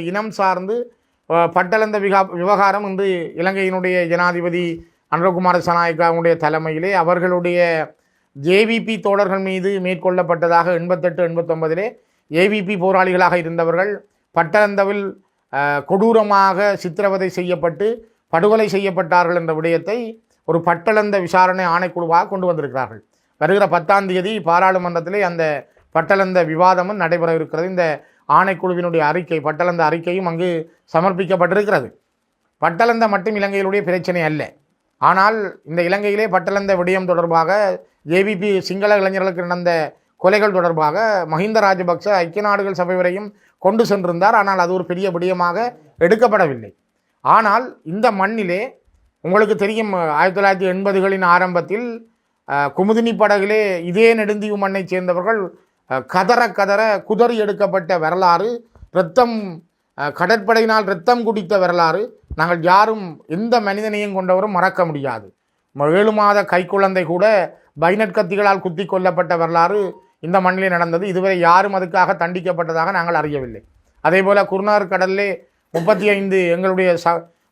இனம் சார்ந்து பட்டளந்த விவகாரம் இன்று இலங்கையினுடைய ஜனாதிபதி அனுரகுமார சனாயக்காவுடைய தலைமையிலே அவர்களுடைய ஜேவிபி தோழர்கள் மீது மேற்கொள்ளப்பட்டதாக 88-89 ஏவிபி போராளிகளாக இருந்தவர்கள் பட்டளந்தவில் கொடூரமாக சித்திரவதை செய்யப்பட்டு படுகொலை செய்யப்பட்டார்கள் என்ற விடயத்தை ஒரு பட்டளந்த விசாரணை ஆணைக்குழுவாக கொண்டு வந்திருக்கிறார்கள். வருகிற 10ஆம் தேதி பாராளுமன்றத்திலே அந்த பட்டளந்த விவாதமும் நடைபெற இருக்கிறது. இந்த ஆணைக்குழுவினுடைய அறிக்கை பட்டளந்த அறிக்கையும் அங்கு சமர்ப்பிக்கப்பட்டிருக்கிறது. பட்டளந்த மட்டும் இலங்கையிலுடைய பிரச்சனை அல்ல. ஆனால் இந்த இலங்கையிலே பட்டளந்த விடயம் தொடர்பாக ஜேவிபி சிங்கள இளைஞர்களுக்கு நடந்த கொலைகள் தொடர்பாக மஹிந்த ராஜபக்ச ஐக்கிய நாடுகள் சபை வரையும் கொண்டு சென்றிருந்தார். ஆனால் அது ஒரு பெரிய விடயமாக எடுக்கப்படவில்லை. ஆனால் இந்த மண்ணிலே உங்களுக்கு தெரியும் 1980களின் ஆரம்பத்தில் குமுதினி படகிலே இதே நெடுந்தீவு மண்ணை சேர்ந்தவர்கள் கதற கதற குதறி எடுக்கப்பட்ட வரலாறு, இரத்தம் கடற்படையினால் இரத்தம் குடித்த வரலாறு நாங்கள் யாரும் எந்த மனிதனையும் கொண்டவரும் மறக்க முடியாது. 7 மாத கைக்குழந்தை கூட பைனட் கத்திகளால் குத்தி கொல்லப்பட்ட வரலாறு இந்த மண்ணிலே நடந்தது. இதுவரை யாரும் அதுக்காக தண்டிக்கப்பட்டதாக நாங்கள் அறியவில்லை. அதே போல் குருநார் கடலிலே 35 எங்களுடைய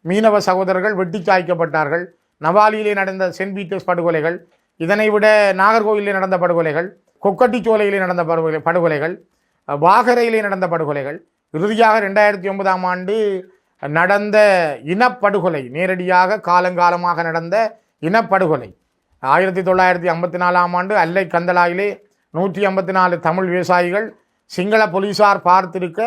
மீனவ சகோதரர்கள் வெட்டி சாய்க்கப்பட்டார்கள். நவாலியிலே நடந்த சென்ட் பீட்டர்ஸ் படுகொலைகள், இதனை விட நாகர்கோவிலே நடந்த படுகொலைகள், கொக்கட்டிச்சோலையிலே நடந்த படுகொலைகள், வாகரையிலே நடந்த படுகொலைகள், இறுதியாக 2009ஆம் ஆண்டு நடந்த இனப்படுகொலை, நேரடியாக காலங்காலமாக நடந்த இனப்படுகொலை 1954ஆம் ஆண்டு அல்லை கந்தலாயிலே 154 தமிழ் விவசாயிகள் சிங்கள போலீசார் பார்த்திருக்க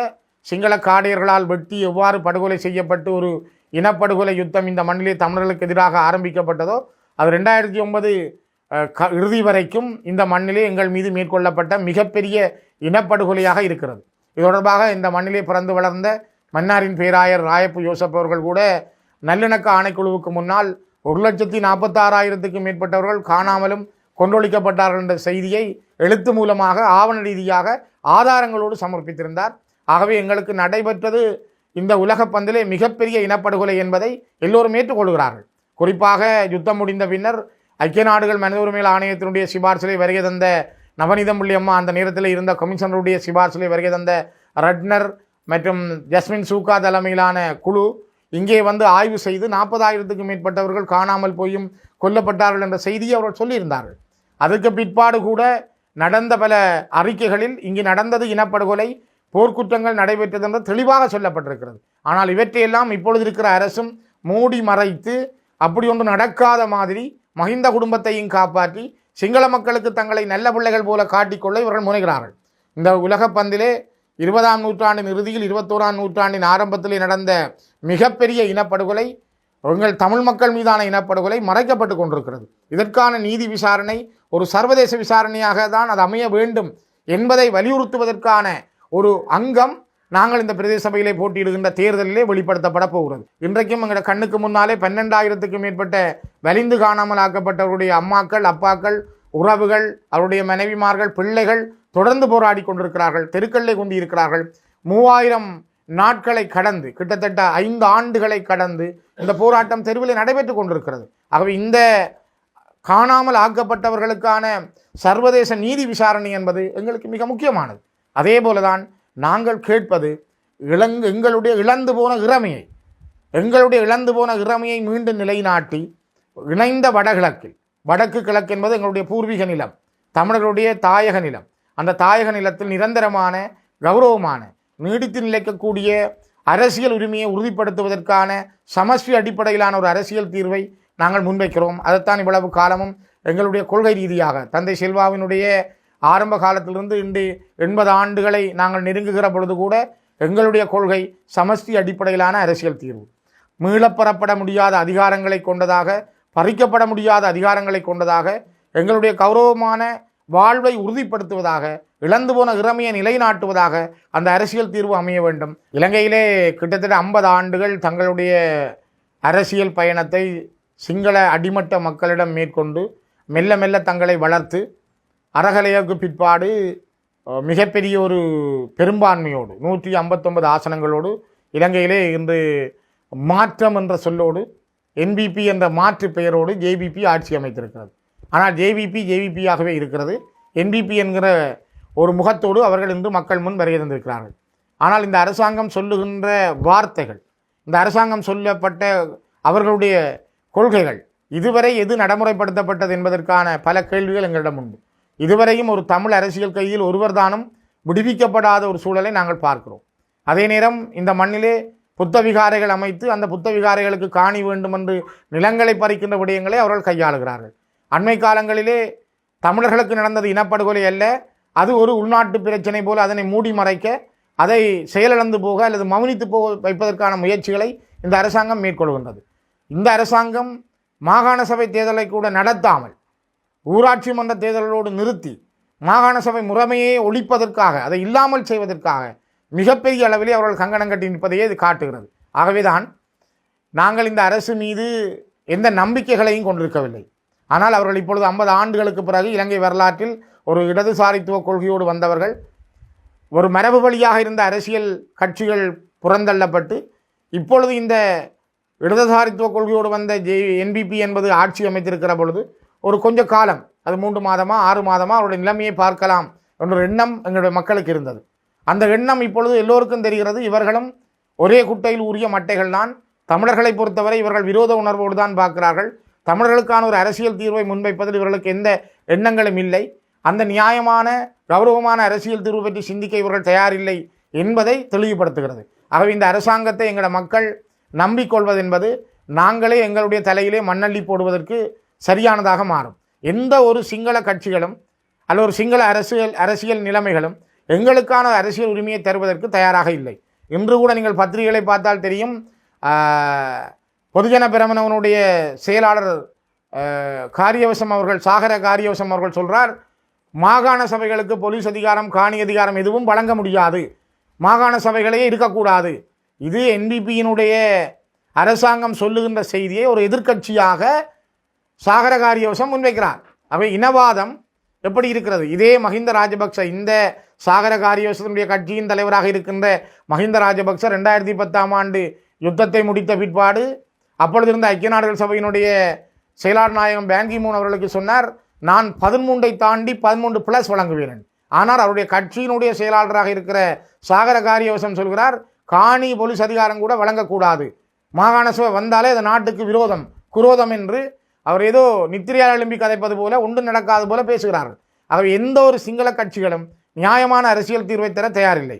சிங்கள காடையர்களால் வெட்டி எவ்வாறு படுகொலை செய்யப்பட்டு ஒரு இனப்படுகொலை யுத்தம் இந்த மண்ணிலே தமிழர்களுக்கு எதிராக ஆரம்பிக்கப்பட்டதோ அது 2009 இறுதி வரைக்கும் இந்த மண்ணிலே எங்கள் மீது மேற்கொள்ளப்பட்ட மிகப்பெரிய இனப்படுகொலையாக இருக்கிறது. இது தொடர்பாக இந்த மண்ணிலே பிறந்து வளர்ந்த மன்னாரின் பேராயர் ராயப்பு யோசப் அவர்கள் கூட நல்லிணக்க ஆணைக்குழுவுக்கு முன்னால் 1,46,000க்கும் மேற்பட்டவர்கள் காணாமலும் கொன்றொழிக்கப்பட்டார்கள் என்ற செய்தியை எழுத்து மூலமாக ஆவண ரீதியாக ஆதாரங்களோடு சமர்ப்பித்திருந்தார். ஆகவே எங்களுக்கு நடைபெற்றது இந்த உலகப்பந்திலே மிகப்பெரிய இனப்படுகொலை என்பதை எல்லோரும் ஏற்றுக்கொள்கிறார்கள். குறிப்பாக யுத்தம் முடிந்த பின்னர் ஐக்கிய நாடுகள் மனித உரிமைகள் ஆணையத்தினுடைய சிபார்சிலை வருகை தந்த நவநீதம் புள்ளியம்மா, அந்த நேரத்தில் இருந்த கமிஷனருடைய சிபார்சிலை வருகை தந்த ரட்னர் மற்றும் ஜஸ்மின் சூக்கா தலைமையிலான குழு இங்கே வந்து ஆய்வு செய்து 40,000க்கும் மேற்பட்டவர்கள் காணாமல் போயும் கொல்லப்பட்டார்கள் என்ற செய்தியை அவர்கள் சொல்லியிருந்தார்கள். அதற்கு பிற்பாடு கூட நடந்த பல அறிக்கைகளில் இங்கு நடந்தது இனப்படுகொலை, போர்க்குற்றங்கள் நடைபெற்றது என்று தெளிவாக சொல்லப்பட்டிருக்கிறது. ஆனால் இவற்றையெல்லாம் இப்பொழுது இருக்கிற அரசும் மூடி மறைத்து அப்படி ஒன்று நடக்காத மாதிரி மஹிந்த குடும்பத்தையும் காப்பாற்றி சிங்கள மக்களுக்கு தங்களை நல்ல பிள்ளைகள் போல காட்டிக்கொள்ள இவர்கள் முனைகிறார்கள். இந்த உலகப்பந்திலே 20ஆம் நூற்றாண்டின் இறுதியில் 21ஆம் நூற்றாண்டின் ஆரம்பத்திலே நடந்த மிகப்பெரிய இனப்படுகொலை, எங்கள் தமிழ் மக்கள் மீதான இனப்படுகொலை மறைக்கப்பட்டு கொண்டிருக்கிறது. இதற்கான நீதி விசாரணை ஒரு சர்வதேச விசாரணையாக தான் அது அமைய வேண்டும் என்பதை வலியுறுத்துவதற்கான ஒரு அங்கம் நாங்கள் இந்த பிரதேச சபையிலே போட்டியிடுகின்ற தேர்தலிலே வெளிப்படுத்தப்பட போகிறது. இன்றைக்கும் எங்கள் கண்ணுக்கு முன்னாலே 12,000க்கும் மேற்பட்ட வலிந்து காணாமல் ஆக்கப்பட்டவருடைய அம்மாக்கள், அப்பாக்கள், உறவுகள், அவருடைய மனைவிமார்கள், பிள்ளைகள் தொடர்ந்து போராடி கொண்டிருக்கிறார்கள், தெருக்களிலே கொண்டு இருக்கிறார்கள். 3000 நாட்களை கடந்து கிட்டத்தட்ட 5 ஆண்டுகளை கடந்து இந்த போராட்டம் தெருவில் நடைபெற்று கொண்டிருக்கிறது. ஆகவே இந்த காணாமல் ஆக்கப்பட்டவர்களுக்கான சர்வதேச நீதி விசாரணை என்பது எங்களுக்கு மிக முக்கியமானது. அதே போலதான் நாங்கள் கேட்பது எங்களுடைய இழந்து போன இறமையை மீண்டும் நிலைநாட்டி இணைந்த வடகிழக்கில், வடக்கு கிழக்கு என்பது எங்களுடைய பூர்வீக நிலம், தமிழர்களுடைய தாயக நிலம், அந்த தாயக நிலத்தில் நிரந்தரமான கௌரவமான நீடித்து நிலைக்கக்கூடிய அரசியல் உரிமையை உறுதிப்படுத்துவதற்கான சமஷ்டி அடிப்படையிலான ஒரு அரசியல் தீர்வை நாங்கள் முன்வைக்கிறோம். அதைத்தான் இவ்வளவு காலமும் எங்களுடைய கொள்கை ரீதியாக தந்தை செல்வாவினுடைய ஆரம்ப காலத்திலிருந்து இன்று 80 ஆண்டுகளை நாங்கள் நெருங்குகிற பொழுது கூட எங்களுடைய கொள்கை சமஷ்டி அடிப்படையிலான அரசியல் தீர்வு. மீளப்பெறப்பட முடியாத அதிகாரங்களை கொண்டதாக, பறிக்கப்பட முடியாத அதிகாரங்களை கொண்டதாக, எங்களுடைய கௌரவமான வாழ்வை உறுதிப்படுத்துவதாக, இழந்து போன இறமையை நிலைநாட்டுவதாக அந்த அரசியல் தீர்வு அமைய வேண்டும். இலங்கையிலே கிட்டத்தட்ட 50 ஆண்டுகள் தங்களுடைய அரசியல் பயணத்தை சிங்கள அடிமட்ட மக்களிடம் மேற்கொண்டு மெல்ல மெல்ல தங்களை வளர்த்து அறகலையுக்கு பிற்பாடு மிகப்பெரிய ஒரு பெரும்பான்மையோடு 159 ஆசனங்களோடு இலங்கையிலே இன்று மாற்றம் என்ற சொல்லோடு என்பிபி என்ற மாற்று பெயரோடு ஜேவிபி ஆட்சி அமைத்திருக்கிறது. ஆனால் ஜேவிபியாகவே இருக்கிறது. என்பிபி என்கிற ஒரு முகத்தோடு அவர்கள் இன்று மக்கள் முன் வருகை தந்திருக்கிறார்கள். ஆனால் இந்த அரசாங்கம் சொல்லுகின்ற வார்த்தைகள், இந்த அரசாங்கம் சொல்லப்பட்ட அவர்களுடைய கொள்கைகள் இதுவரை எது நடைமுறைப்படுத்தப்பட்டது என்பதற்கான பல கேள்விகள் எங்களிடம் உண்டு. இதுவரையும் ஒரு தமிழ் அரசியல் கைதியில் ஒருவர் தானும் விடுவிக்கப்படாத ஒரு சூழலை நாங்கள் பார்க்கிறோம். அதே நேரம் இந்த மண்ணிலே புத்த விகாரைகள் அமைத்து அந்த புத்த விகாரைகளுக்கு காணி வேண்டும் என்று நிலங்களை பறிக்கின்ற விடயங்களை அவர்கள் கையாளுகிறார்கள். அண்மை காலங்களிலே தமிழர்களுக்கு நடந்தது இனப்படுகொலை அல்ல, அது ஒரு உள்நாட்டு பிரச்சனை போல அதனை மூடி மறைக்க, அதை செயலிழந்து போக அல்லது மௌனித்து போக வைப்பதற்கான முயற்சிகளை இந்த அரசாங்கம் மேற்கொள்கின்றது. இந்த அரசாங்கம் மாகாண சபை தேர்தலை கூட நடத்தாமல் ஊராட்சி மன்ற தேர்தல்களோடு நிறுத்தி மாகாண சபை முறைமையை ஒழிப்பதற்காக, அதை இல்லாமல் செய்வதற்காக மிகப்பெரிய அளவிலே அவர்கள் கங்கணம் கட்டி நிற்பதையே இது காட்டுகிறது. ஆகவேதான் நாங்கள் இந்த அரசு மீது எந்த நம்பிக்கைகளையும் கொண்டிருக்கவில்லை. ஆனால் அவர்கள் இப்பொழுது 50 ஆண்டுகளுக்கு பிறகு இலங்கை வரலாற்றில் ஒரு இடதுசாரித்துவ கொள்கையோடு வந்தவர்கள், ஒரு மரபு வழியாக இருந்த அரசியல் கட்சிகள் புறந்தள்ளப்பட்டு இப்பொழுது இந்த இடதுசாரித்துவ கொள்கையோடு வந்த என்பிபி என்பது ஆட்சி அமைத்திருக்கிற பொழுது ஒரு கொஞ்ச காலம், அது 3 மாதமா 6 மாதமா அவருடைய நிலைமையை பார்க்கலாம் என்ற எண்ணம் எங்களுடைய மக்களுக்கு இருந்தது. அந்த எண்ணம் இப்பொழுது எல்லோருக்கும் தெரிகிறது. இவர்களும் ஒரே குட்டையில் உரிய மட்டைகள் தான். தமிழர்களை பொறுத்தவரை இவர்கள் விரோத உணர்வோடு தான் பார்க்கிறார்கள். தமிழர்களுக்கான ஒரு அரசியல் தீர்வை முன்வைப்பதில் இவர்களுக்கு எந்த எண்ணங்களும் இல்லை. அந்த நியாயமான கௌரவமான அரசியல் தீர்வு பற்றி சிந்திக்க இவர்கள் தயாரில்லை என்பதை தெளிவுபடுத்துகிறது. ஆகவே இந்த அரசாங்கத்தை எங்களோட மக்கள் நம்பிக்கொள்வது என்பது நாங்களே எங்களுடைய தலையிலே மண்ணள்ளி போடுவதற்கு சரியானதாக மாறும். எந்த ஒரு சிங்கள கட்சிகளும் அல்ல ஒரு சிங்கள அரசியல் நிலைமைகளும் எங்களுக்கான அரசியல் உரிமையை தருவதற்கு தயாராக இல்லை. இன்று கூட நீங்கள் பத்திரிகைகளை பார்த்தால் தெரியும், பொதுஜன பெரமுனவனுடைய செயலாளர் காரியவசம் அவர்கள், சாகர காரியவசம் அவர்கள் சொல்கிறார், மாகாண சபைகளுக்கு போலீஸ் அதிகாரம் காணி அதிகாரம் எதுவும் வழங்க முடியாது, மாகாண சபைகளே இருக்கக்கூடாது. இது என்பிபியினுடைய அரசாங்கம் சொல்லுகின்ற செய்தியை ஒரு எதிர்க்கட்சியாக சாகர காரியவசம் முன்வைக்கிறார். அவை இனவாதம் எப்படி இருக்கிறது? இதே மஹிந்த ராஜபக்ச, இந்த சாகர காரியவசத்தினுடைய கட்சியின் தலைவராக இருக்கின்ற மஹிந்த ராஜபக்ச 2010ஆம் ஆண்டு யுத்தத்தை முடித்த பிற்பாடு அப்பொழுது இருந்த ஐக்கிய நாடுகள் சபையினுடைய செயலாளர் நாயகம் பான் கி மூன் அவர்களுக்கு சொன்னார், நான் 13 தாண்டி 13+ வழங்குவேன். ஆனால் அவருடைய கட்சியினுடைய செயலாளராக இருக்கிற சாகர காரியவசம் சொல்கிறார், காணி போலீஸ் அதிகாரம் கூட வழங்கக்கூடாது, மாகாண சபை வந்தாலே அது நாட்டுக்கு விரோதம் குரோதம் என்று அவர் ஏதோ நித்திரையால் எழும்பி கதைப்பது போல, ஒன்று நடக்காது போல பேசுகிறார்கள். ஆகவே எந்த ஒரு சிங்கள கட்சிகளும் நியாயமான அரசியல் தீர்வை தர தயாரில்லை.